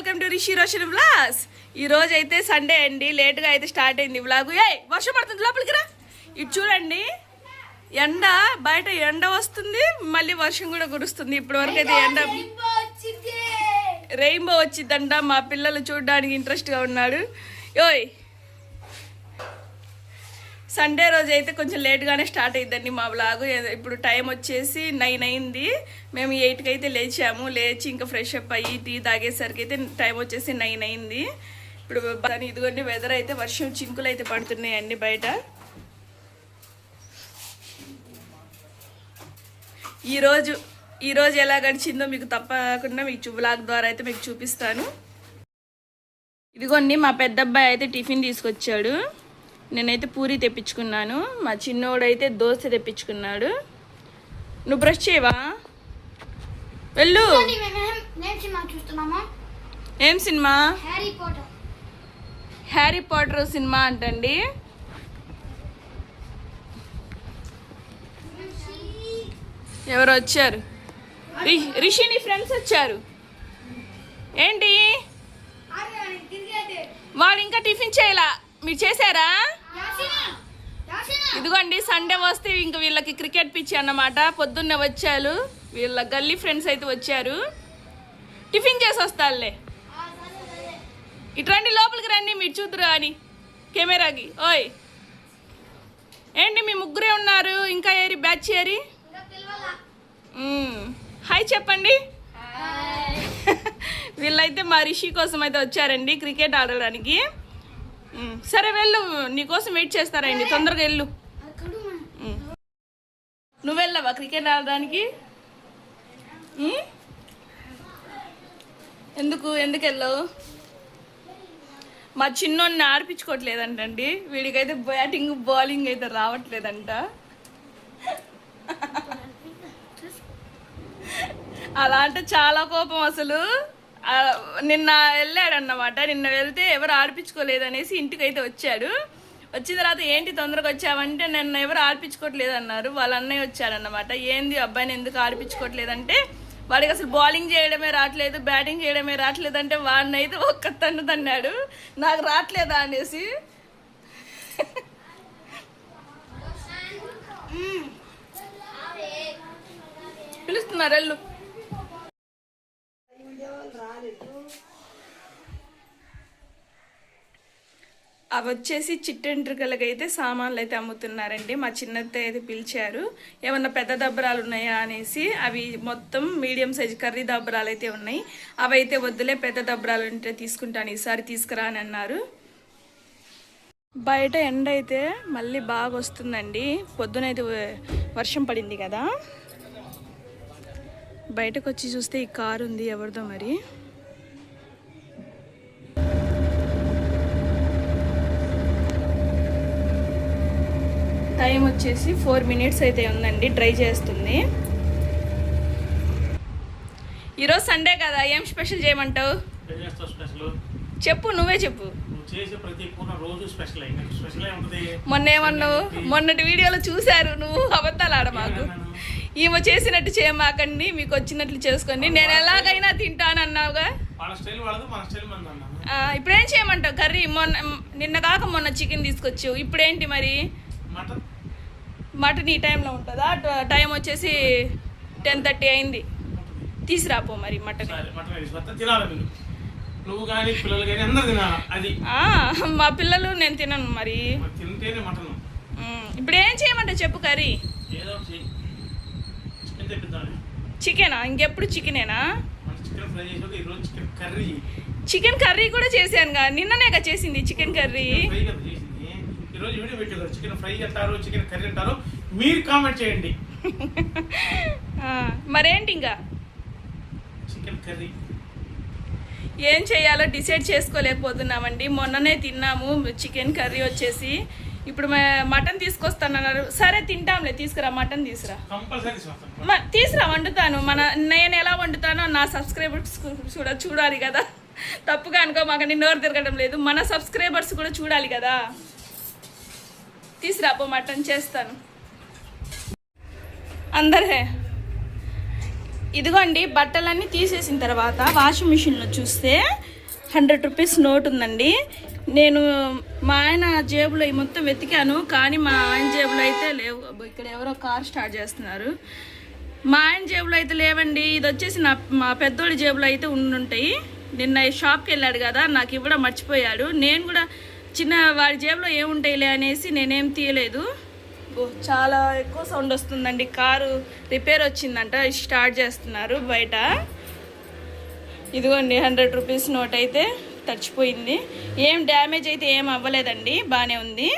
Welcome to Rishi Roshan vlogs. ఈ రోజు అయితే సండే అండి, లేట్గా అయితే స్టార్ట్ అయింది వ్లాగ్. వర్షం పడుతుంది, లోపలికి రా. ఇటు చూడండి, ఎండ బయట ఎండ వస్తుంది, మళ్ళీ వర్షం కూడా కురుస్తుంది. ఇప్పటి వరకు అయితే ఎండ రెయిన్బో వచ్చిందంట. మా పిల్లలు చూడడానికి ఇంట్రెస్ట్గా ఉన్నాడు. ఓయ్ సండే రోజు అయితే కొంచెం లేట్గానే స్టార్ట్ అయ్యిందండి మా వ్లాగ్. ఇప్పుడు టైం వచ్చేసి 9 అయింది. మేము 8కి అయితే లేచాము. లేచి ఇంకా ఫ్రెష్ అప్ అయ్యి టీ తాగేసరికి అయితే టైం వచ్చేసి 9 అయింది. ఇప్పుడు ఇదిగోండి వెదర్ అయితే వర్షం చింకులు అయితే పడుతున్నాయండి బయట. ఈరోజు ఎలా గడిచిందో మీకు తప్పకుండా మీకు వ్లాగ్ ద్వారా అయితే మీకు చూపిస్తాను. ఇదిగోండి మా పెద్ద అబ్బాయి అయితే టిఫిన్ తీసుకొచ్చాడు. నేనైతే పూరి తెప్పించుకున్నాను. మా చిన్నోడైతే దోశ తెప్పించుకున్నాడు. నువ్వు బ్రష్ చేయవా? వెళ్ళు. ఏం సినిమా? హ్యారీ పాటర్ సినిమా అంటండి. ఎవరు వచ్చారు? రిషిని ఫ్రెండ్స్ వచ్చారు. ఏంటి వాళ్ళు ఇంకా టిఫిన్ చేయలా? మీరు చేశారా? ఇదిగోండి సండే వస్తే ఇంక వీళ్ళకి క్రికెట్ పిచ్ అన్నమాట. పొద్దున్నే వచ్చారు, వీళ్ళ గల్లీ ఫ్రెండ్స్ అయితే వచ్చారు. టిఫిన్ చేసి వస్తారులే. ఇటు రండి, లోపలికి రండి, మీరు చూద్దరు అని కెమెరాకి. ఓయ్ ఏంటి మీ ముగ్గురే ఉన్నారు, ఇంకా ఏరి బ్యాచ్ ఏరి? హాయ్ చెప్పండి. వీళ్ళైతే మా రిషి కోసం అయితే వచ్చారండి క్రికెట్ ఆడడానికి. సరే వెళ్ళు, నీకోసం వెయిట్ చేస్తారండి, తొందరగా వెళ్ళు. నువ్వు వెళ్ళావా క్రికెట్ ఆడడానికి? ఎందుకు వెళ్ళావు? మా చిన్నోడిని ఆడిపించుకోవట్లేదంటండి. వీడికైతే బ్యాటింగ్ బౌలింగ్ అయితే రావట్లేదంట. అలా అంటే చాలా కోపం అసలు. నిన్న వెళ్ళాడన్నమాట. నిన్న వెళ్తే ఎవరు ఆడిపించుకోలేదు అనేసి ఇంటికి అయితే వచ్చాడు. వచ్చిన తర్వాత ఏంటి తొందరగా వచ్చావంటే నన్ను ఎవరు ఆడిపించుకోవట్లేదు అన్నారు. వాళ్ళ అన్నయ్య వచ్చాడన్నమాట. ఏంది అబ్బాయిని ఎందుకు ఆడిపించుకోవట్లేదంటే వాడికి అసలు బౌలింగ్ చేయడమే రావట్లేదు, బ్యాటింగ్ చేయడమే రావట్లేదు అంటే వాడిని అయితే ఒక్క తన్నాడు, నాకు రావట్లేదా అనేసి. పిలుస్తున్నారు వెళ్ళు. అవి వచ్చేసి చిట్టెంట్రుకలకి అయితే సామాన్లు అయితే అమ్ముతున్నారండి. మా చిన్నత్త అయితే పిలిచారు, ఏమన్నా పెద్ద దబ్బరాలు ఉన్నాయా అనేసి. అవి మొత్తం మీడియం సైజు కర్రీ దబ్బరాలు అయితే ఉన్నాయి. అవి అయితే వద్దులే, పెద్ద దబ్బరాలు ఉంటే తీసుకుంటాను, ఈసారి తీసుకురా అని అన్నారు. బయట ఎండ అయితే మళ్ళీ బాగా వస్తుందండి. పొద్దునైతే వర్షం పడింది కదా. బయటకు వచ్చి చూస్తే ఈ కారు ఉంది, ఎవరిదో మరి. టైం వచ్చేసి 4 minutes అయితే ఉందండి, డ్రై చేస్తుంది. ఈరోజు సండే కదా, ఏం స్పెషల్ చేయమంటావు? చెప్పు, నువ్వే చెప్పు. మొన్న ఏమన్నావు? మొన్నటి వీడియోలో చూశారు, నువ్వు అబద్ధాలు ఆడ మాకు. ఈమె చేసినట్టు చేయమాకండి, మీకు వచ్చినట్లు చేసుకోండి, నేను ఎలాగైనా తింటాను అన్నావుగా. ఇప్పుడేం చేయమంటావు? కర్రీ నిన్న కాక మొన్న చికెన్ తీసుకొచ్చావు, ఇప్పుడేంటి మరి? మటన్ ఈ టైంలో ఉంటుందా? టైం వచ్చేసి 10:30 అయింది. తీసుకురాపో మరి మటన్. మా పిల్లలు, నేను తినను మరి. ఇప్పుడు ఏం చేయమంటావు చెప్పు? కర్రీ చికెనా? ఇంకెప్పుడు చికెనేనా? చికెన్ కర్రీ కూడా చేశానుగా, నిన్ననేగా చేసింది చికెన్ కర్రీ. చికెన్ ఫ్రై అంటారు, చికెన్ కర్రీ అంటారు, మీరు కామెంట్ చేయండి. మరేంటి ఇంకా చికెన్ కర్రీ ఏం చేయాలో డిసైడ్ చేసుకోలేకపోతున్నామండి. మొన్ననే తిన్నాము చికెన్ కర్రీ వచ్చేసి. ఇప్పుడు మటన్ తీసుకొస్తానన్నారు. సరే తింటాంలే, తీసుకురా మటన్ తీసుకురా. తీసుకురా, వండుతాను. నేను ఎలా వండుతానో నా సబ్స్క్రైబర్స్ కూడా చూడాలి కదా. తప్పుగా అనుకో, మాకు నోరు తిరగడం లేదు, మన సబ్స్క్రైబర్స్ కూడా చూడాలి కదా. తీసుకురాపో మటన్, చేస్తాను. అందరే ఇదిగోండి బట్టలన్నీ తీసేసిన తర్వాత వాషింగ్ మిషన్లో చూస్తే 100 రూపీస్ నోట్ ఉందండి. నేను మా ఆయన జేబులో ఈ మొత్తం వెతికాను, కానీ మా ఆయన జేబులో అయితే లేవు. అబ్బో, ఇక్కడ ఎవరో కార్ స్టార్ట్ చేస్తున్నారు. మా ఆయన జేబులో అయితే లేవండి. ఇది వచ్చేసి మా పెద్దోడి జేబులో అయితే ఉండుంటాయి. నిన్న షాప్కి వెళ్ళాడు కదా, నాకు ఇవ్వడం మర్చిపోయాడు. నేను కూడా చిన్న వాడి జేబులో ఏముంటాయిలే అనేసి నేనేం తీయలేదు. చాలా ఎక్కువ సౌండ్ వస్తుందండి. కారు రిపేర్ వచ్చిందంట, స్టార్ట్ చేస్తున్నారు బయట. ఇదిగోండి 100 రూపీస్ నోట్ అయితే తడిచిపోయింది. ఏం డ్యామేజ్ అయితే ఏం అవ్వలేదండి, బాగానే ఉంది.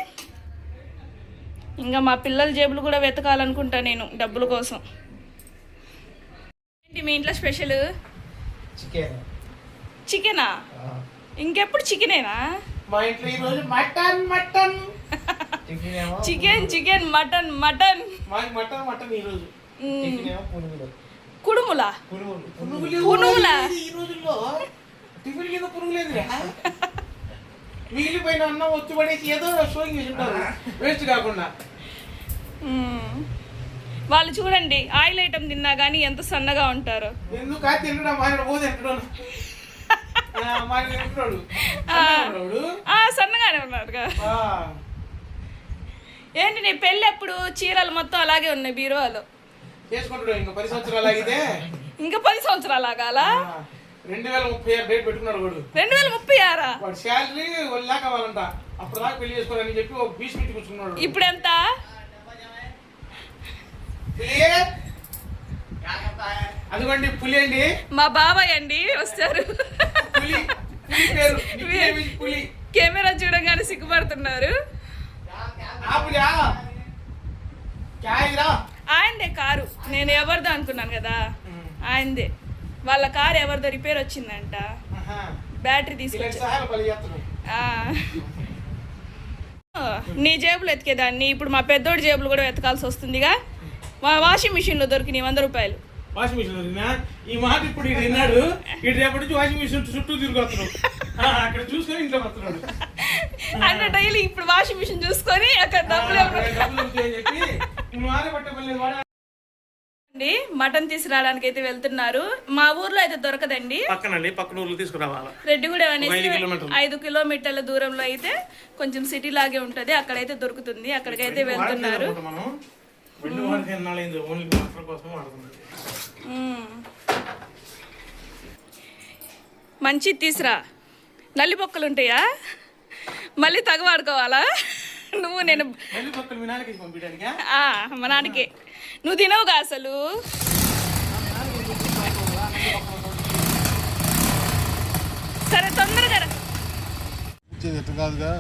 ఇంకా మా పిల్లల జేబులు కూడా వెతకాలనుకుంటా నేను డబ్బుల కోసం. ఏంటి మీ ఇంట్లో స్పెషల్? చికెనా? ఇంకెప్పుడు చికెనేనా? మా ఇంట్లో ఈ రోజు mutton mutton chicken mutton mutton మాకు మటన్ మటన్ ఈ రోజు. కుడుములా? పునుగులా? ఈ రోజుల్లో టిఫిన్ కింద పునుగులేదురా. మిగిలిపోయిన అన్నం వచ్చి పడేసి ఏదో షోయింగ్ చేసి ఉంటారు, వేస్ట్ కాకుండా. వాళ్ళు చూడండి, ఆయిల్ ఐటమ్ తిన్నా కానీ ఎంత సన్నగా ఉంటారు. ఎందుకు తినడా మారిన పోతే తింటాడు. సన్నగానే ఉన్నారుగా. ఏంటి నీ పెళ్ళి ఎప్పుడు? చీరలు మొత్తం అలాగే ఉన్నాయి బీరువాలో. చేసుకుంటాడు ఇంకా 10 సంవత్సరాలు ఆగితే. ఇంకా 10 సంవత్సరాలు ఆగాలా? 2036 డేట్ పెట్టుకున్నాడు వాడు. 2036? వాడు శాలరీ 1 లాక్ అవ్వాలంట, అప్పుడు దాకా పెళ్లి చేసుకోవాలని చెప్పి ఒక బీచ్ పెట్టి కూర్చున్నాడు. ఇప్పుడు ఎంత? అదిగోండి పులి అండి, మా బాబాయ్ అండి వస్తారు. పులి పేరు పులి. కెమెరా చూడగానే సిగ్గుపడుతున్నారు. ఆయనదే కారు, నేను ఎవరిదో అనుకున్నాను కదా, ఆయనదే. వాళ్ళ కారు ఎవరిదో రిపేర్ వచ్చిందంట, బ్యాటరీ తీసుకొచ్చి. నీ జేబులు ఎతికేదాన్ని, ఇప్పుడు మా పెద్దోడి జేబులు కూడా వెతకాల్సి వస్తుందిగా. మా వాషింగ్ మిషన్ లో దొరికినాయి 100 రూపాయలు. వాషింగ్ మిషన్ దొరికినా? ఈ మాట ఇప్పుడు ఇటు విన్నాడు, ఇటు రేపటి నుంచి వాషింగ్ మిషన్ చుట్టూ తిరిగి వస్తున్నాడు. అక్కడ చూసుకొని ఇంట్లో వస్తున్నాడు అంటే డైలీ ఇప్పుడు వాషింగ్ మిషన్ చూసుకొని అక్కడ డబ్బులు మటన్ తీసుకురావడానికి అయితే వెళ్తున్నారు. మా ఊర్లో అయితే దొరకదండి, పక్కన ఊర్లో తీసుకురావాలి. రెడ్డిగూడెం అనేసి 5 కిలోమీటర్ల దూరంలో అయితే కొంచెం సిటీ లాగే ఉంటది, అక్కడైతే దొరుకుతుంది. అక్కడికైతే వెళ్తున్నారు. మంచి తీసురా. నల్లి బొక్కలు ఉంటాయా? మళ్ళీ తగవాడుకోవాలా నువ్వు? నేను మా నాన్నకి. నువ్వు తినవుగా అసలు. సరే తొందరగా కాదుగా,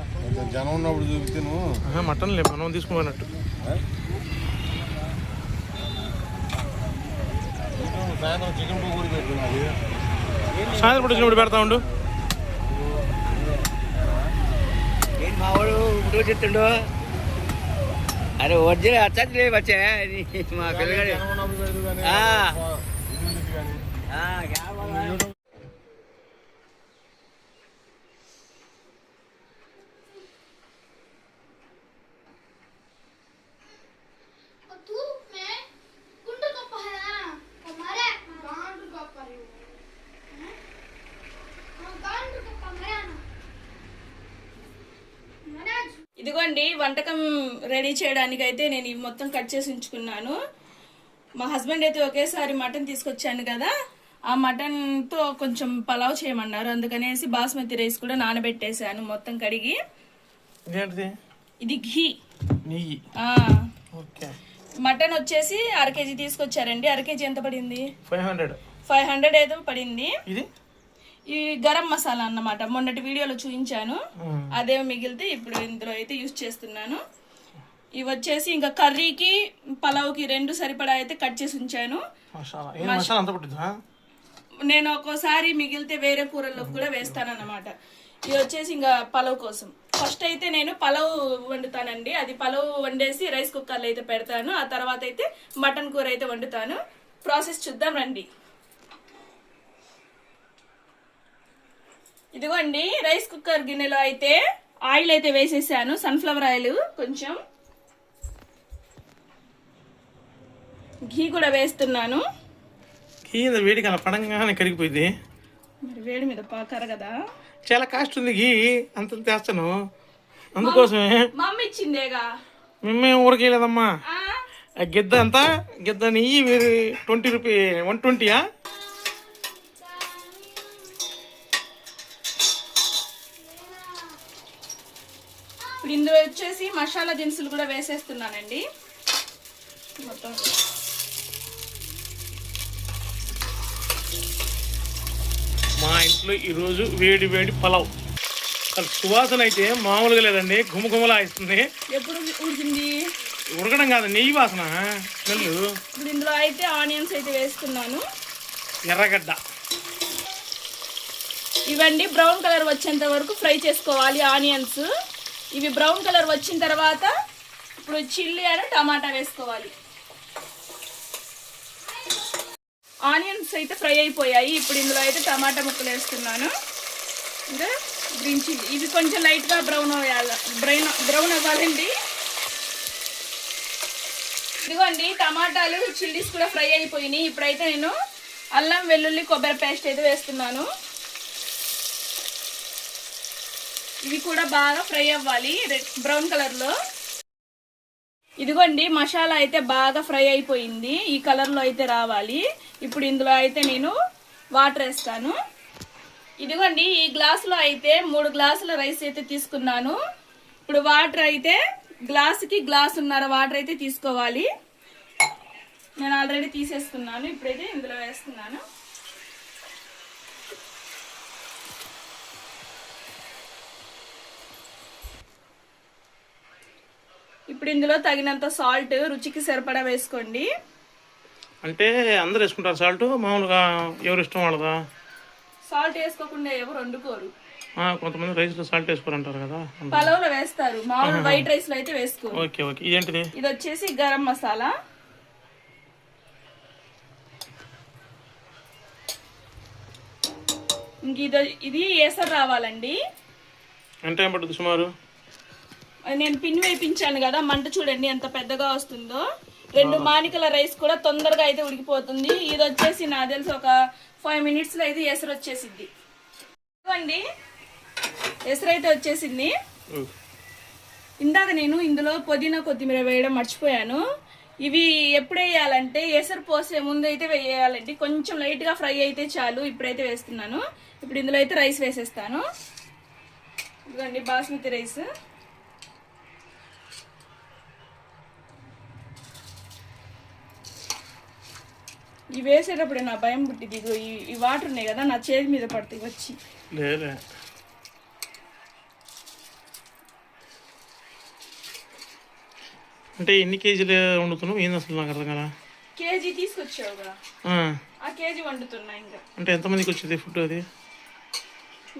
జనం ఉన్నప్పుడు చూపితే నువ్వు మటన్ లేదు, మనం తీసుకున్నట్టు. సాయంత్రం చికెన్ పకోడీ పెట్టుకున్నది, సాయంత్రం పూట వచ్చినప్పుడు పెడతా ఉండు. మా వాడు ఇప్పుడు చెప్తుండు, అరే ఒరిజినల్ అచ్చలే వచ్చా మా పిల్లగాడు. ఇదిగోండి వంటకం రెడీ చేయడానికి అయితే నేను ఇవి మొత్తం కట్ చేసి ఉంచుకున్నాను. మా హస్బెండ్ అయితే ఒకేసారి మటన్ తీసుకొచ్చాను కదా, ఆ మటన్తో కొంచెం పలావ్ చేయమన్నారు. అందుకనేసి బాస్మతి రైస్ కూడా నానబెట్టేశాను మొత్తం కడిగి. ఇది ఘీ. మటన్ వచ్చేసి 1/2 కేజీ తీసుకొచ్చారండి. 1/2 కేజీ ఎంత పడింది? 500 ఏదో పడింది. ఈ గరం మసాలా అన్నమాట, మొన్నటి వీడియోలో చూపించాను. అదే మిగిలితే ఇప్పుడు ఇందులో అయితే యూజ్ చేస్తున్నాను. ఇవి వచ్చేసి ఇంకా కర్రీకి పలావ్కి 2 సరిపడా అయితే కట్ చేసి ఉంచాను. నేను ఒక్కోసారి మిగిలితే వేరే కూరల్లో కూడా వేస్తానన్నమాట. ఇది వచ్చేసి ఇంకా పలావ్ కోసం. ఫస్ట్ అయితే నేను పలావ్ వండుతానండి. అది పలావ్ వండేసి రైస్ కుక్కర్లో అయితే పెడతాను. ఆ తర్వాత అయితే మటన్ కూర అయితే వండుతాను. ప్రాసెస్ చూద్దాం రండి. ఇదిగోండి రైస్ కుక్కర్ గిన్నెలో అయితే ఆయిల్ అయితే వేసేసాను, సన్ఫ్లవర్ ఆయిల్. కొంచెం ఘీ కూడా వేస్తున్నాను. ఘీ వేడికి అలా పడంగానే కరిగిపోయింది. మరి వేడి మీద కరగదా? చాలా కాస్ట్ ఉంది ఘీ, అంత తెస్తాను అందుకోసమే. మమ్మీ ఇచ్చిందేగా. మేమేం ఊరకేయలేదమ్మా. ఆ? ఆ గిద్ద అంతా గిద్ద నెయ్యి 20 రూపీ 120యా? ఇప్పుడు ఇందులో వచ్చేసి మసాలా దినుసులు కూడా వేసేస్తున్నానండి మొత్తం. మా ఇంట్లో ఈరోజు వేడి వేడి పలావ్. అసలు సువాసన అయితే మామూలుగా లేదండి, గుమగుమలా ఇస్తుంది. ఎప్పుడు ఉడికింది? ఉడకడం కాదు, నెయ్యి వాసన స్మెల్. ఇప్పుడు ఇందులో అయితే ఆనియన్స్ అయితే వేస్తున్నాను, ఎర్రగడ్డ. ఇవండి బ్రౌన్ కలర్ వచ్చేంత వరకు ఫ్రై చేసుకోవాలి ఆనియన్స్. ఇవి బ్రౌన్ కలర్ వచ్చిన తర్వాత ఇప్పుడు చిల్లీ అని టమాటా వేసుకోవాలి. ఆనియన్స్ అయితే ఫ్రై అయిపోయాయి. ఇప్పుడు ఇందులో అయితే టమాటా ముక్కలు వేస్తున్నాను, ఇంకా గ్రీన్ చిల్లీ. ఇవి కొంచెం లైట్గా బ్రౌన్ అవ్వాలండి. ఇదిగోండి టమాటాలు చిల్లీస్ కూడా ఫ్రై అయిపోయినాయి. ఇప్పుడైతే నేను అల్లం వెల్లుల్లి కొబ్బరి పేస్ట్ అయితే వేస్తున్నాను. ఇవి కూడా బాగా ఫ్రై అవ్వాలి బ్రౌన్ కలర్లో. ఇదిగోండి మసాలా అయితే బాగా ఫ్రై అయిపోయింది, ఈ కలర్లో అయితే రావాలి. ఇప్పుడు ఇందులో అయితే నేను వాటర్ వేస్తాను. ఇదిగోండి ఈ గ్లాసులో అయితే 3 గ్లాసుల రైస్ అయితే తీసుకున్నాను. ఇప్పుడు వాటర్ అయితే గ్లాసుకి గ్లాసున్నర వాటర్ అయితే తీసుకోవాలి. నేను ఆల్రెడీ తీసేస్తున్నాను, ఇప్పుడైతే ఇందులో వేస్తున్నాను. ఇప్పుడు ఇందులో తగినంత సాల్ట్ రుచికి సరిపడా వేసుకోండి. అంటే అందరు వేసుకుంటారు సాల్ట్, మామూలుగా ఎవరు ఇష్టం వాళ్ళదా? సాల్ట్ వేసుకోకుండా ఎవరు వండుకోరు. కొంతమంది రైస్ లో సాల్ట్ వేసుకోరంటారు కదా. పలావ్లో వేస్తారు, మామూలు వైట్ రైస్ లో అయితే వేసుకోరు. Okay okay. ఇదేంటిది? ఇది వచ్చేసి గరం మసాలా. ఇంక ఇది ఎసరు రావాలండి. ఎంత టైం పడుతుంది సుమారు? నేను పిన్ వేయించాను కదా, మంట చూడండి ఎంత పెద్దగా వస్తుందో. 2 మానికల రైస్ కూడా తొందరగా అయితే ఉడికిపోతుంది. ఇది వచ్చేసి నాకు తెలిసి ఒక 5 minutes లో అయితే ఎసరు వచ్చేసింది. ఇవ్వండి ఎసరు అయితే వచ్చేసింది. ఇందాక నేను ఇందులో పుదీనా కొత్తిమీర వేయడం మర్చిపోయాను. ఇవి ఎప్పుడు వేయాలంటే ఎసరు పోసే ముందు అయితే వేయాలండి, కొంచెం లైట్గా ఫ్రై అయితే చాలు. ఇప్పుడైతే వేస్తున్నాను. ఇప్పుడు ఇందులో అయితే రైస్ వేసేస్తాను. ఇదిగోండి బాస్మతి రైస్. ఇవి వేసేటప్పుడు నా భయం పుట్టింది. ఇదిగో ఈ వాటర్ ఉన్నాయి కదా, నా చేతి మీద పడుతుంది వచ్చి. లేదే అంటే ఎన్ని కేజీలు వండుతున్నావు? ఏంది అసలు నాకు అర్థం కదా. కేజీ తీసుకొచ్చావుగా, ఆ కేజీ వండుతున్నా. ఇంకా అంటే ఎంతమందికి వచ్చింది ఫుడ్? అది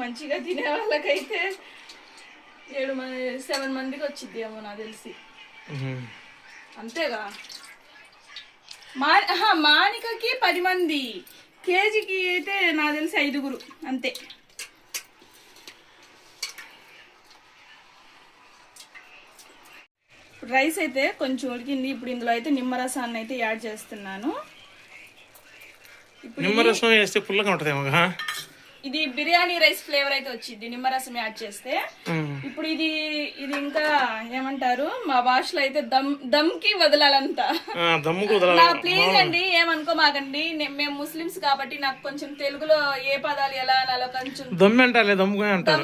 మంచిగా తినే వాళ్ళకైతే 7 మందికి వచ్చింది ఏమో నాకు తెలిసి. అంతేగా, మానికకి 10 మంది, కేజీకి అయితే నాకు తెలిసి 5గురు అంతే. రైస్ అయితే కొంచెం ఉడికింది. ఇప్పుడు ఇందులో అయితే నిమ్మరసాన్ని అయితే యాడ్ చేస్తున్నాను. నిమ్మరసం వేస్తే పుల్లగా ఉంటుందేమో. ఇది బిర్యానీ రైస్ ఫ్లేవర్ అయితే వచ్చింది నిమ్మరసం యాడ్ చేస్తే. ఇప్పుడు ఇది ఇంకా ఏమంటారు మా భాషలో అయితే దమ్కి వదలాలంట. నా ప్లీజ్ అండి ఏమనుకోమాకండి, మేము ముస్లిమ్స్ కాబట్టి నాకు కొంచెం తెలుగులో ఏ పదాలు ఎలా అనాలో కొంచెం దమ్మే అంటారు.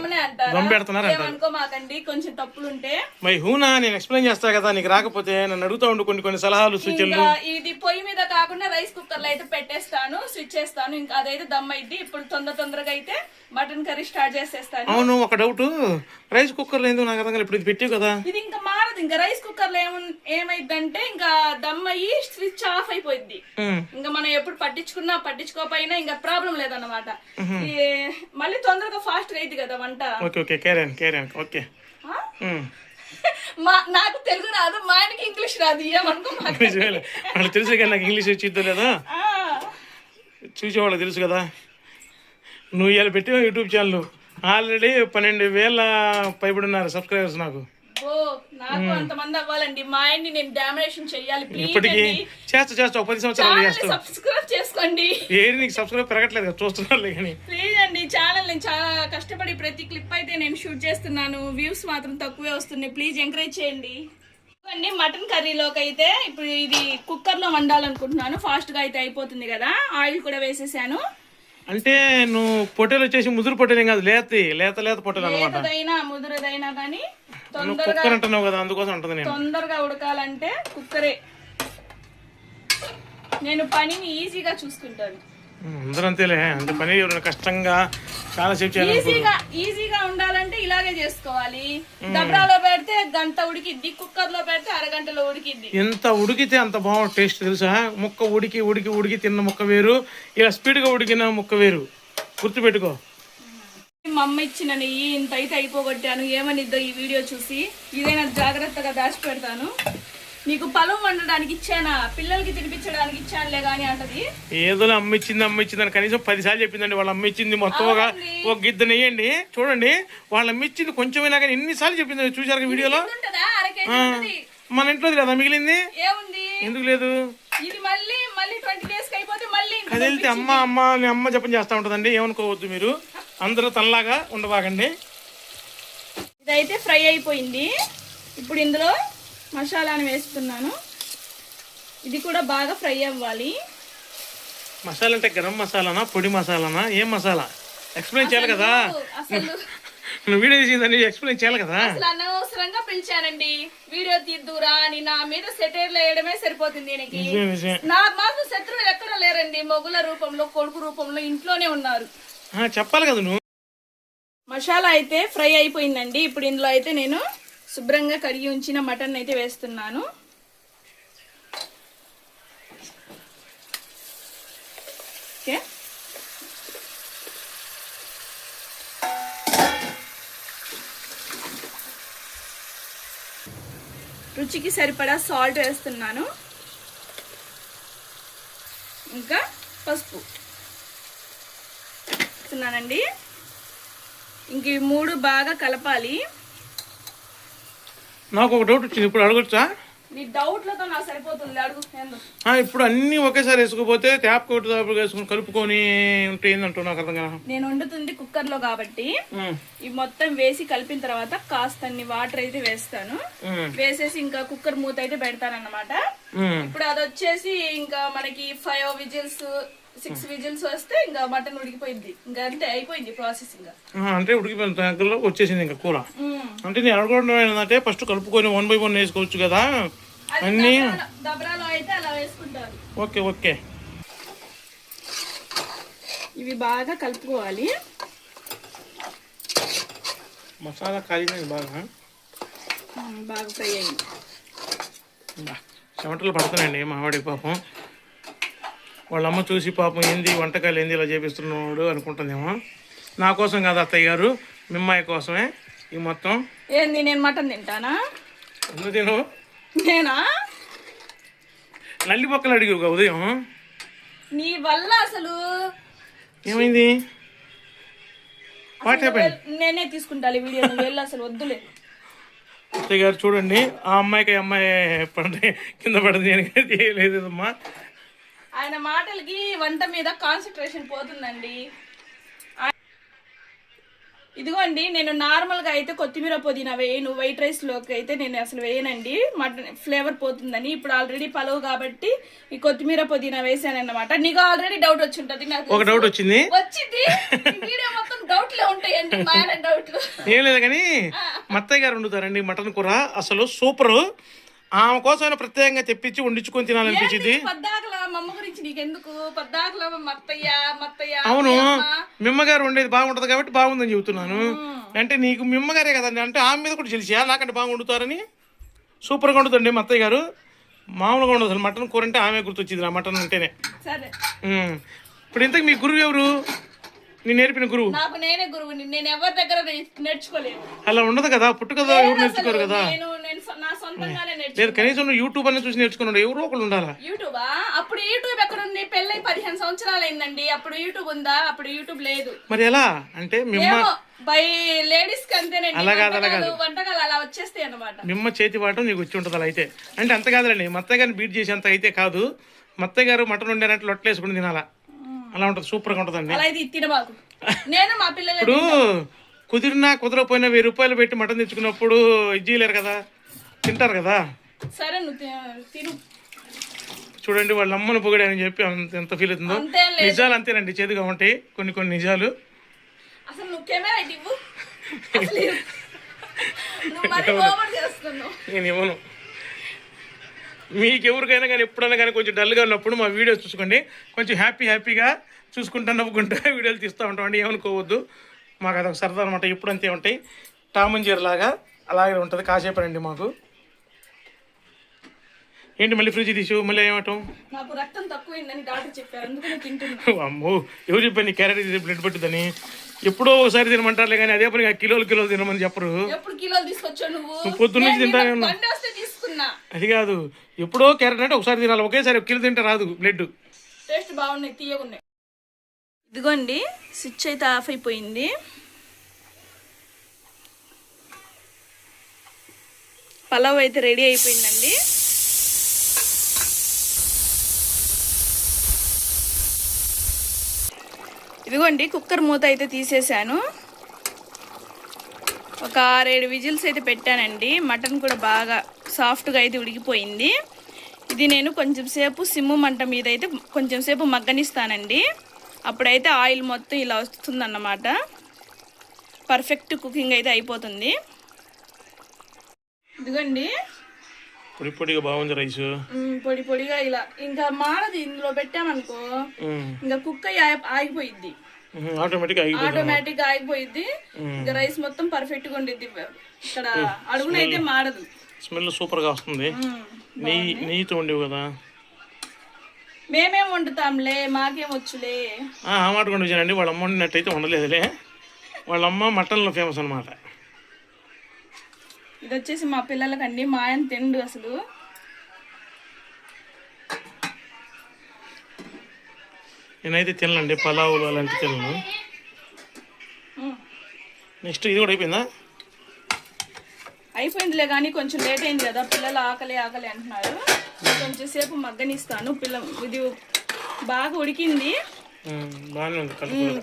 ఏమనుకోమాకండి కొంచెం తప్పులుంటే. నేను ఎక్స్ప్లెయిన్ చేస్తా కదా, నీకు రాకపోతే నన్ను అడుగుతా ఉండు కొన్ని సలహాలు సూచనలు. ఇది పొయ్యి మీద కాకుండా రైస్ కుక్కర్ లో అయితే పెట్టేస్తాను, స్విచ్ చేస్తాను. ఇంకా అదైతే దమ్ అయింది. ఇప్పుడు తొందరగా అయితే మటన్ కర్రీ స్టార్ట్ చేసేస్తాను. అవును, ఒక డౌట్, రైస్ కుక్కర్ లో ఎందుకు నాకు అర్థం కాదు. ఇప్పుడు ఇది పెట్టావు కదా, ఇది ఇంకా మారదు. ఇంకా రైస్ కుక్కర్ లో ఏమైందంటే ఇంకా దమ్ అయ్యి స్విచ్ ఆఫ్ అయిపోయింది. ఇంకా మనం ఎప్పుడు పట్టించుకోపోయినా ఇంకా ప్రాబ్లం లేదన్నమాట. మళ్ళీ తొందరగా ఫాస్ట్ గా అయింది కదా వంట. ఓకే. నాకు తెలుగు రాదు, మా ఆయనకి ఇంగ్లీష్ రాదు. ఏమనుకో తెలుసు కదా, నాకు ఇంగ్లీష్ వచ్చిద్దో లేదా చూసేవాళ్ళకి తెలుసు కదా. నువ్వు ఇలా పెట్టావు యూట్యూబ్ ఛానల్, ఆల్రెడీ 12,000 పైబడి ఉన్నారు సబ్స్క్రైబర్స్ నాకు. నాకు అంతమంది అవ్వాలండి. మా ఆయన్ని నేను డామినేషన్ చెయ్యాలి. ప్లీజ్ ఇప్పటికి చేస్తా ఒక 10 సంవత్సరాలు చేస్తావు. సబ్స్క్రైబ్ చేసుకోండి. ఏది నీకు సబ్స్క్రైబ్ పెరగట్లేదు కదా, చూస్తున్నారు కానీ. ప్లీజ్ అండి, ఛానల్ నేను చాలా కష్టపడి ప్రతి క్లిప్ అయితే నేను షూట్ చేస్తున్నాను. వ్యూస్ మాత్రం తక్కువే వస్తున్నాయి. ప్లీజ్ ఎంకరేజ్ చేయండి. అండి మటన్ కర్రీలోకి అయితే ఇప్పుడు ఇది కుక్కర్ లో వండాలనుకుంటున్నాను. ఫాస్ట్ గా అయితే అయిపోతుంది కదా. ఆయిల్ కూడా వేసేసాను. అంటే నువ్వు పొట్టేలు వచ్చేసి ముదురు పొట్టేలేం కాదు, లేత పొట్టేలు అనమాట. లేతదైనా ముదురుదైనా కానీ నువ్వు కుక్కర్ అంటున్నావు కదా, అందుకోసం ఉంటుంది. నేను తొందరగా ఉడకాలంటే కుక్కరే. నేను పనిని ఈజీగా చూసుకుంటాను. అందరూ అంతేలే, అంత పని ఎవరైనా కష్టంగా చాలా సేపు చేయాలి. ఈజీగా ఉండాలంటే ఇలాగే చేసుకోవాలి. దబ్రాలో పెడితే గంట ఉడికిద్ది, కుక్కర్ లో పెడితే అరగంటలో ఉడికిద్ది. ఎంత ఉడికితే అంత బాగుంది టేస్ట్ తెలుసా. ముక్క ఉడికి తిన్న ముక్క వేరు, ఇలా స్పీడ్ గా ఉడికిన ముక్క వేరు, గుర్తుపెట్టుకో. మా అమ్మ ఇచ్చిన నెయ్యి ఇంత అయితే అయిపోగొట్టాను. ఏమనిద్దో ఈ వీడియో చూసి. ఇదైనా జాగ్రత్తగా దాచి పెడతాను. నీకు పొలం వండడానికి ఇచ్చానా, పిల్లలకి తినిపించడానికి ఇచ్చానులే గానీ అంటది. ఏదో అమ్మ ఇచ్చింది అని కనీసం 10 సార్లు చెప్పిందండి. వాళ్ళ అమ్మ ఇచ్చింది మొత్తం ఒక గిద్ద నెయ్యండి. చూడండి, వాళ్ళ అమ్మ ఇచ్చింది కొంచెమైనా కానీ ఎన్నిసార్లు చెప్పింది చూసారు వీడియోలో. మన ఇంట్లో కదా మిగిలింది, ఏముంది ఎందుకు లేదు. ఇది మళ్ళీ 20 days అయిపోతే మళ్ళీ కదిలితే అమ్మ జపం చేస్తా ఉంటదండి. ఏమనుకోవద్దు మీరు, అందరూ తనలాగా ఉండబాగండి. ఇదైతే ఫ్రై అయిపోయింది. ఇప్పుడు ఇందులో మసాలాను వేస్తున్నాను. ఇది కూడా బాగా ఫ్రై అవ్వాలి. మసాలా అంటే గరం మసాలానా, పొడి మసాలానా, ఏం మసాలా ఎక్స్ప్లెయిన్ చేయాలి కదా. అసలు నువ్వు వీడియో చేసిందని ఎక్స్ప్లెయిన్ చేయాలి కదా. అసలు అనవసరంగా పిలిచానండి. వీడియో తీద్దురా అని నా మీద సెటైర్లు వేయడమే సరిపోతుంది దీనికి. నా మాకు శత్రువులు ఎక్కడ లేరండి. మొగుల రూపంలో, కొడుకు రూపంలో ఇంట్లోనే ఉన్నారు. చెప్పాలి కదా నువ్వు. మసాలా అయితే ఫ్రై అయిపోయిందండి. ఇప్పుడు ఇందులో అయితే నేను శుభ్రంగా కడిగి ఉంచిన మటన్ అయితే వేస్తున్నాను. ఓకే, రుచికి సరిపడా సాల్ట్ వేస్తున్నాను. ఇంకా పసుపు వేస్తున్నానండి. ఇంక ఈ 3 బాగా కలపాలి. నాకు ఒక డౌట్ వచ్చింది, ఇప్పుడు అడగొచ్చా? నీ డౌట్లతో నాకు సరిపోతుంది, అడుగు. ఇప్పుడు అన్ని ఒకేసారి వేసుకోపోతే ట్యాప్ కొట్టు వేసుకుని కలుపుకొని ఉంటే ఏందంటావు, నాకు అర్థం కదా. నేను వండుతుంది కుక్కర్ లో కాబట్టి ఇవి మొత్తం వేసి కలిపిన తర్వాత కాస్తన్ని వాటర్ అయితే వేస్తాను. వేసేసి ఇంకా కుక్కర్ మూత అయితే పెడతాను అన్నమాట. ఇప్పుడు అది వచ్చేసి ఇంకా మనకి 5 విజిల్స్ 6 విజిల్స్ వస్తే ఇంకా మటన్ ఉడికిపోయింది. ఇంకా అంతే, అయిపోయింది ప్రాసెస్. ఇంకా అంటే ఉడికిపోయిన దగ్గరలో వచ్చేసింది ఇంకా కూర. అంటే నేను అడగడం ఏంటంటే ఫస్ట్ కలుపుకొని 1 by 1 వేసుకోవచ్చు కదా అన్ని. దబ్రాలో అయితే అలా వేసుకుంటారు. ఓకే. ఇవి బాగా కలుపుకోవాలి. మసాలా కాలినది బాగా ఫ్రై అయింది. చెమటలు పడుతున్నాయండి మావాడికి. పాపం వాళ్ళ అమ్మ చూసి పాపం ఏంది వంటకాలు ఏంది ఇలా చేపిస్తున్నాడు అనుకుంటుందేమో. నా కోసం కాదు అత్తయ్య గారు, మిమ్మాయి కోసమే ఈ మొత్తం. ఏంది, నేను మటన్ తింటానా? ఎందుకు తిను? నేనా? నల్లి పక్కన అడిగావు ఉదయం. నీ వల్ల అసలు ఏమైంది? What happened? నేనే తీసుకుంటాను ఈ వీడియో. నువ్వు వెళ్ళి అసలు వద్దులే. అత్తయ్య గారు చూడండి, ఆ అమ్మాయి పడితే కింద పడింది లేదమ్మా. ఆయన మాటలకి వంట మీద కాన్సన్ట్రేషన్ పోతుందండి. ఇదిగోండి, నేను నార్మల్ గా అయితే కొత్తిమీర పుదీనా వేయను. వైట్ రైస్ లోకి అయితే నేను అసలు వేయనండి, మటన్ ఫ్లేవర్ పోతుందని. ఇప్పుడు ఆల్రెడీ పలావ్ కాబట్టి ఈ కొత్తిమీర పుదీనా వేసానన్నమాట. నీకు ఆల్రెడీ డౌట్ వచ్చి ఉంటది. నాకు ఒక డౌట్ వచ్చింది. వీడియో మొత్తం డౌట్లే ఉంటాయండి, మాయన డౌట్లు. ఏం లేదు కానీ మత్తయ్య గారు వండుతారండి మటన్ కూర, అసలు సూపర్. ఆమె కోసం ప్రత్యేకంగా తెప్పించి వండించుకొని తినాలనిపించింది. పద్దాకల మమ్మ గురించి నీకెందుకు? పద్దాకల మత్తయ్య. అవును, మిమ్మగారు వండేది బాగుంటది కాబట్టి బాగుందని చెబుతున్నాను. అంటే నీకు మిమ్మగారే కదండి, అంటే ఆమె మీద కూడా తెలిసి నాకంటే బాగా వండుతారని. సూపర్గా వండుతండి మత్తయ్య గారు, మామూలుగా ఉండదు. అసలు మటన్ కూర అంటే ఆమె గుర్తొచ్చింది నా మటన్ అంటేనే. సరే, ఇప్పుడు ఇంతకు మీ గురువు ఎవరు? నేను నేర్పిన గురువు? నాకు నేనే గురువుని. నేను ఎవరి దగ్గర నేర్చుకోలేదు. అలా ఉండదు కదా, పుట్టు కదా, ఎవరు నేర్చుకోరు కదా. నేను నా సొంతంగానే లేదు నేర్చుకున్నా. కనీసం నువ్వు యూట్యూబ్ అన్న చూసి నేర్చుకున్నాడు, ఎవరో ఒకళ్ళు ఉండాలా. యూట్యూబా? అప్పుడు యూట్యూబ్ ఎక్కడ ఉంది? పెళ్ళై 15 సంవత్సరాలు అయిందండి. అప్పుడు యూట్యూబ్ ఉందా? అప్పుడు యూట్యూబ్ లేదు. మరి ఎలా అంటే మిమ్మ ఏమో బై లేడీస్ కి అంతేనండి. అలా కాదు. వంటకాలు అలా వచ్చేస్తాయి అన్నమాట. మిమ్మ చేతి వాటం నీకు వచ్చి ఉంటుంది అలా అయితే. అంటే అంత కాదులేండి, మత్తయ్య గారిని బీట్ చేసేంత అయితే కాదు. మత్తయ్య గారు మటన్ వండారంటే లొట్టలు వేసుకుని తినాలా, అలా ఉంటుంది, సూపర్గా ఉంటుందండి. అలా అయితే తినబాకు. నేను మా పిల్లలు ఇప్పుడు కుదిరినా కుదరపోయినా 1000 రూపాయలు పెట్టి మటన్ తెచ్చుకున్నప్పుడు ఇది చేయలేరు కదా, తింటారు కదా. సరే నువ్వు తిను. చూడండి వాళ్ళ అమ్మను పొగిడారని చెప్పి ఎంత ఫీల్ అవుతుందో. అంతేం లేదు. నిజాలు అంతేనండి, చేదుగా ఉంటాయి కొన్ని నిజాలు. అసలు నువ్వు కెమెరా ఇటు ఇవ్వు. అసలు ఇవ్వు. నువ్వు మరీ ఓవర్ చేస్తున్నావు. నేను ఇవ్వను. మీకు ఎవరికైనా కానీ ఎప్పుడైనా కానీ కొంచెం డల్గా ఉన్నప్పుడు మా వీడియోస్ చూసుకోండి, కొంచెం హ్యాపీగా చూసుకుంటా నవ్వుకుంటా వీడియోలు తీస్తూ ఉంటామండి, ఏమనుకోవద్దు. మాకు అదొక సరదా అనమాట. ఎప్పుడు అంతే ఉంటాయి, టామ్ అండ్ జెర్రీ లాగా అలాగే ఉంటుంది. కాసేపండి మాకు. ఏంటి మళ్ళీ ఫ్రిడ్జ్ తీసు మళ్ళీ ఏమటం? నాకు రక్తం తక్కువైందని డాక్టర్ చెప్పారు, అందుకని తింటున్నా. అమ్మో, ఎవరు చెప్పారు నీ క్యారెట్ తీసి బ్లడ్ పట్టుదని? ఎప్పుడో ఒకసారి తినమంటారులే కానీ అదే పని కిలోలు తినమని చెప్పరు. ఎప్పుడు కిలోలు తీసుకొచ్చావు నువ్వు? పొద్దున్న నుంచి తింటానే ఉన్నా. బండి వస్తే తీసుకున్నా. అది కాదు, ఎప్పుడో క్యారెట్ అంటే ఒకసారి తినాలి, ఒకేసారి 1 కిలో తింటే రాదు బ్లడ్. టేస్ట్ బాగున్నాయి, తీయగున్నాయి. ఇదిగోండి స్విచ్ అయితే ఆఫ్ అయిపోయింది. పలావ్ అయితే రెడీ అయిపోయిందండి. ఇదిగోండి కుక్కర్ మూత అయితే తీసేసాను. ఒక 6-7 విజిల్స్ అయితే పెట్టానండి. మటన్ కూడా బాగా సాఫ్ట్గా అయితే ఉడికిపోయింది. ఇది నేను కొంచెం సేపు సిమ్ము మంట మీద అయితే కొంచెం సేపు మగ్గనిస్తానండి. అప్పుడైతే ఆయిల్ మొత్తం ఇలా వస్తుందన్నమాట. పర్ఫెక్ట్ కుకింగ్ అయితే అయిపోతుంది. ఇదిగోండి పొడిగా బాగుంది రైస్. పొడిగా ఇలా ఇంకా మాడది. ఇందులో పెట్టామనుకో ఇంకా కుక్ అయ్యి ఆగిపోయిద్ది, ఆటోమేటిక్ గా ఆగిపోయిద్ది. ఇంకా రైస్ మొత్తం పర్ఫెక్ట్ గా ఉండిద్ది. ఇక్కడ అడుగునైతే మాడదు. స్మెల్ సూపర్ గా వస్తుంది. నెయ్యితో ఉండేవి కదా. మేమేం వండుతాంలే, మాకేం వచ్చులే. ఆ మాట కూడా వచ్చానండి, వాళ్ళ అమ్మ వండినట్టయితే ఉండలేదులే. వాళ్ళ అమ్మ మటన్లో ఫేమస్ అనమాట. ఇది వచ్చేసి మా పిల్లలకండి. మా ఆయన తిండు అసలు. నేనైతే తినలండి, పలావులు అలాంటివి తినను. నెక్స్ట్ ఇది కూడా అయిపోయిందా? అయిపోయిందిలే కానీ కొంచెం లేట్ అయింది కదా, పిల్లలు ఆకలి అంటున్నారు. కొంచెం సేపు మగ్గనిస్తాను. ఇది బాగా ఉడికింది, బాగానే ఉంది.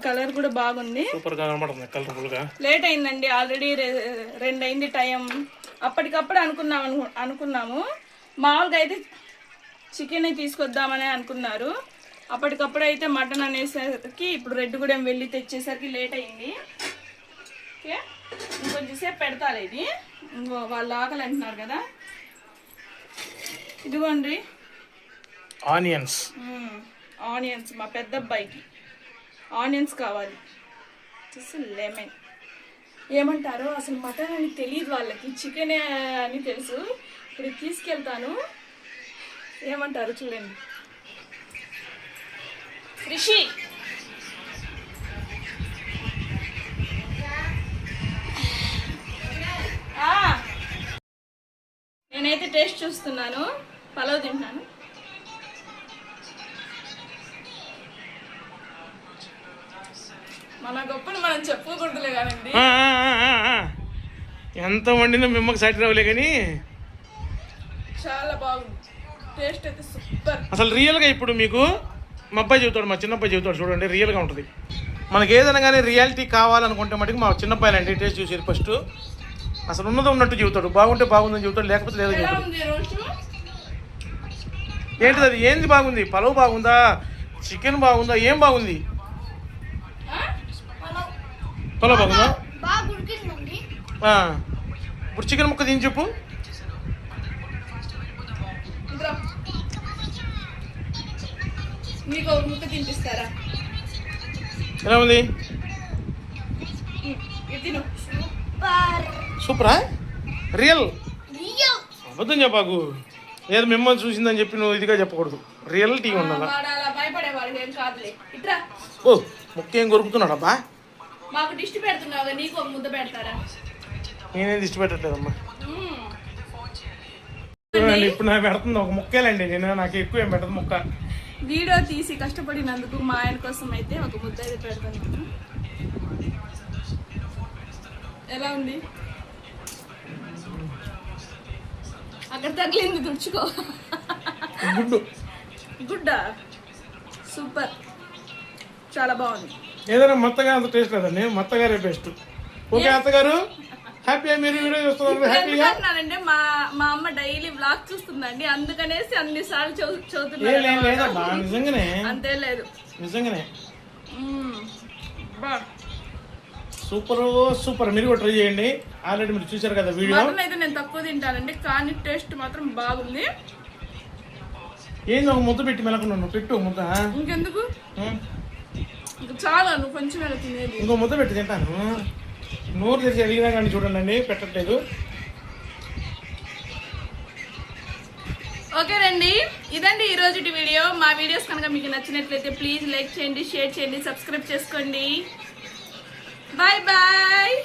కలర్ కూడా బాగుంది, సూపర్ గా కనబడుతుంది, కలర్ఫుల్ గా. లేట్ అయిందండి, ఆల్రెడీ 2 అయింది టైం. అప్పటికప్పుడు అనుకున్నాము. మామూలుగా అయితే చికెన్ తీసుకొద్దామని అనుకున్నారు. అప్పటికప్పుడు అయితే మటన్ అనేసరికి ఇప్పుడు రెడ్డిగూడెం వెళ్ళి తెచ్చేసరికి లేట్ అయింది. ఓకే, ఇంకొంచెం సేపు పెడతారు. ఇది వాళ్ళు ఆకలి అంటున్నారు కదా. ఇదిగోండి ఆనియన్స్ మా పెద్ద అబ్బాయికి ఆనియన్స్ కావాలి. లెమన్ ఏమంటారు అసలు, మటన్ అని తెలియదు వాళ్ళకి, చికెన్ అని తెలుసు. ఇప్పుడు తీసుకెళ్తాను, ఏమంటారు చూడండి. రిషి నేనైతే టేస్ట్ చూస్తున్నాను, పలావ్ తింటున్నాను. మన గొప్పను మనం చెప్పుకోకూడదులే కానండి. ఎంత వండినా మిమ్మకి సైట్ రావులే కానీ చాలా బాగుంది, టేస్ట్ అయితే సూపర్. అసలు రియల్గా ఇప్పుడు మీకు మా అబ్బాయి చెబుతాడు, మా చిన్నబ్బాయి చెబుతాడు చూడండి, రియల్గా ఉంటుంది. మనకి ఏదైనా కానీ రియాలిటీ కావాలనుకుంటే మటుకు మా చిన్నబ్బాయిలండి టేస్ట్ చూసేది ఫస్ట్. అసలు ఉన్నదో ఉన్నట్టు చెబుతాడు, బాగుంటే బాగుందని చెబుతాడు, లేకపోతే లేదో చెబుతాడు. ఏంటిది అది? ఏంది బాగుంది? పలావ్ బాగుందా, చికెన్ బాగుందా, ఏం బాగుంది? పలావ్ బాగుందా? ఇప్పుడు చికెన్ ముక్క తిని చెప్పు. మీకు ఒక ముక్క తినిపిస్తారా? ఎలా ఉంది? సూపరా? రియల్ అబద్ధం చెప్పాకు. ఏదో మిమ్మల్ని చూసిందని చెప్పి నువ్వు ఇదిగా చెప్పకూడదు, రియాలిటీ ఉండాలి. ఓ ముక్క ఏం కొరుకుతున్నాడు అబ్బా. మాకు దిష్టి పెడుతున్నావు, నీకు ఒక ముద్ద పెడతారా? నేనేం దిష్టి పెట్టట్లేదమ్మా. చూడండి ఇప్పుడు నాకు పెడుతుంది ఒక ముక్కేలండి, నేను నాకు ఎక్కువ ఏం పెట్టదు ముక్క. వీడియో తీసి కష్టపడినందుకు మా ఆయన కోసం అయితే ఒక ముద్ద అయితే పెడతాను. ఎలా ఉంది? అక్కడ తగిలింది, తుడుచుకో. గుడ్డు గుడ్డా సూపర్, చాలా బాగుంది. ఏదైనా మొత్తగా అంత టేస్ట్ లేదండి, మొత్తగారే బెస్ట్. ఓకే అత్తగారు, హ్యాపీగా మీరు వీడియో చూస్తున్నారు హ్యాపీగా. ఎందుకంటున్నానంటే మా అమ్మ డైలీ వ్లాగ్ చూస్తుందండి, అందుకనేసి అన్ని సార్లు లేదమ్మా, చదువుతున్నారు. నిజంగానే అంతే లేదు. నిజంగానే బా. Super super. మీరు కూడా ట్రై చేయండి. ఆల్రెడీ మీరు చూసారు కదా వీడియో. మటన్ అయితే నేను తక్కువ తింటానండి, కానీ టేస్ట్ మాత్రం బాగుంది. ఏంది ఒక ముద్ద పెట్టి మెలకున్నాను, పెట్టు ఒక ముద్ద. ఇంకెందుకు, ఇంకా చాలా, నువ్వు కొంచెం ఎలా తినేది. ఇంకో ముద్ద పెట్టి తింటాను. నోరు తెరిచి అడిగినా కానీ చూడండి పెట్టట్లేదు. ఓకేనండి, ఇదండి ఈ రోజు వీడియో. మా వీడియోస్ కనుక మీకు నచ్చినట్లయితే ప్లీజ్ లైక్ చేయండి, షేర్ చేయండి, సబ్స్క్రైబ్ చేసుకోండి. Bye bye.